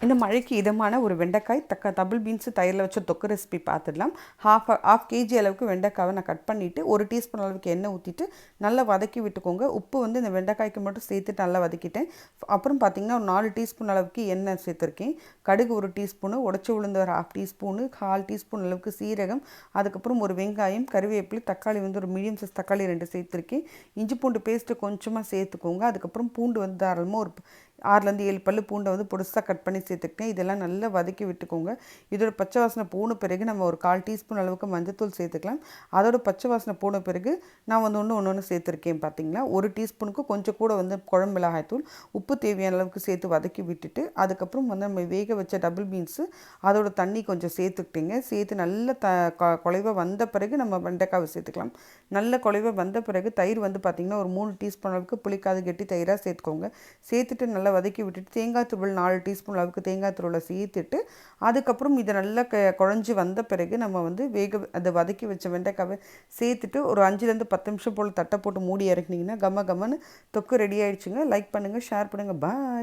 இந்த மழைக்கு இதமான ஒரு வெண்டைக்காய் டபுள் பீன்ஸு தயிரில் வச்ச தொக்கு ரெசிபி பார்த்துடலாம். ஹாஃப் கேஜி அளவுக்கு வெண்டைக்காவை நான் கட் பண்ணிவிட்டு 1 டீஸ்பூன் அளவுக்கு எண்ணெய் ஊற்றிட்டு நல்லா வதக்கி விட்டுக்கோங்க. உப்பு வந்து இந்த வெண்டைக்காய்க்கு மட்டும் சேர்த்துட்டு நல்லா வதக்கிட்டேன். அப்புறம் பார்த்திங்கன்னா ஒரு 4 டீஸ்பூன் அளவுக்கு எண்ணெய் சேர்த்துருக்கேன். கடுகு 1 டீஸ்பூனு, உடச்சி உளுந்து ஒரு 1/2 டீஸ்பூனு, 1/4 டீஸ்பூன் அளவுக்கு சீரகம், அதுக்கப்புறம் ஒரு வெங்காயம், கருவேப்பிலை, தக்காளி வந்து ஒரு மீடியம் சைஸ் தக்காளி 2 சேர்த்துருக்கேன். இஞ்சி பூண்டு பேஸ்ட்டு கொஞ்சமாக சேர்த்துக்கோங்க. அதுக்கப்புறம் பூண்டு வந்து தாராளமாக ஒரு 6லேருந்து 7 பல்லு பூண்டை வந்து பொடிசாக கட் பண்ணி சேர்த்துக்கிட்டேன். இதெல்லாம் நல்லா வதக்கி விட்டுக்கோங்க. இதோட பச்சை வாசனை போன பிறகு நம்ம ஒரு 1/4 டீஸ்பூன் அளவுக்கு மஞ்சத்தூள் சேர்த்துக்கலாம். அதோட பச்சை வாசனை போன பிறகு நான் வந்து ஒன்று சேர்த்துருக்கேன். பார்த்திங்களா, 1 டீஸ்பூனுக்கு கொஞ்சம் கூட வந்து குழம்பு மிளகாய்த்தூள், உப்பு தேவையான அளவுக்கு சேர்த்து வதக்கி விட்டுட்டு அதுக்கப்புறம் வந்து நம்ம வேக வச்ச டபுள் பீன்ஸு அதோட தண்ணி கொஞ்சம் சேர்த்துக்கிட்டேங்க. சேர்த்து நல்ல குழைவாக வந்த பிறகு நம்ம வெண்டைக்காவை சேர்த்துக்கலாம். நல்ல குழைவாக வந்த பிறகு தயிர் வந்து பார்த்திங்கன்னா ஒரு 3 டீஸ்பூன் அளவுக்கு புளிக்காது கெட்டி தயிராக சேர்த்துக்கோங்க. சேர்த்துட்டு நல்லா வதக்கி விட்டுட்டு தேங்காய் துருவல் 4 டீஸ்பூன் அளவுக்கு தேங்காய் துருவலை சேர்த்துட்டு அதுக்கப்புறம் இதை நல்லா குழஞ்சி வந்த பிறகு நம்ம வந்து அதை வதக்கி வச்ச வெண்டைக்காவை சேர்த்துட்டு ஒரு 5லேருந்து 10 நிமிஷம் போல் தட்டை போட்டு மூடி இறக்குனீங்கன்னா கம்மன்னு தொக்கு ரெடி ஆகிடுச்சுங்க. லைக் பண்ணுங்கள், ஷேர் பண்ணுங்கள். பாய்.